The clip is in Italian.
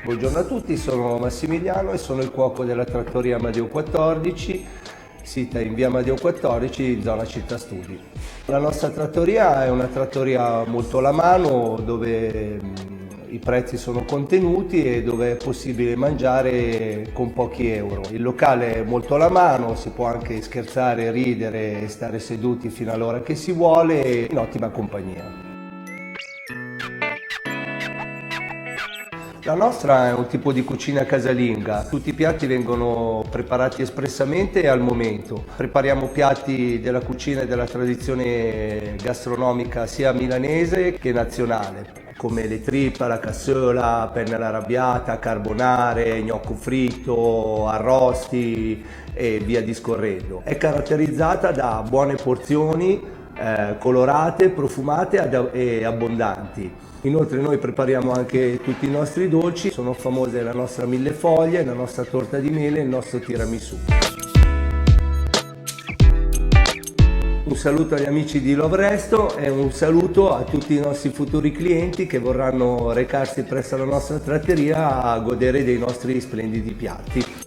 Buongiorno a tutti, sono Massimiliano e sono il cuoco della trattoria Amadeo 14, sita in via Amadeo 14, in zona Città Studi. La nostra trattoria è una trattoria molto alla mano, dove i prezzi sono contenuti e dove è possibile mangiare con pochi euro. Il locale è molto alla mano, si può anche scherzare, ridere e stare seduti fino all'ora che si vuole, in ottima compagnia. La nostra è un tipo di cucina casalinga, tutti i piatti vengono preparati espressamente e al momento. Prepariamo piatti della cucina e della tradizione gastronomica sia milanese che nazionale, come le tripa, la cassola, penne all'arrabbiata, carbonare, gnocco fritto, arrosti e via discorrendo. È caratterizzata da buone porzioni colorate, profumate e abbondanti. Inoltre noi prepariamo anche tutti i nostri dolci, sono famose la nostra millefoglie, la nostra torta di mele e il nostro tiramisù. Un saluto agli amici di Lovresto e un saluto a tutti i nostri futuri clienti che vorranno recarsi presso la nostra trattoria a godere dei nostri splendidi piatti.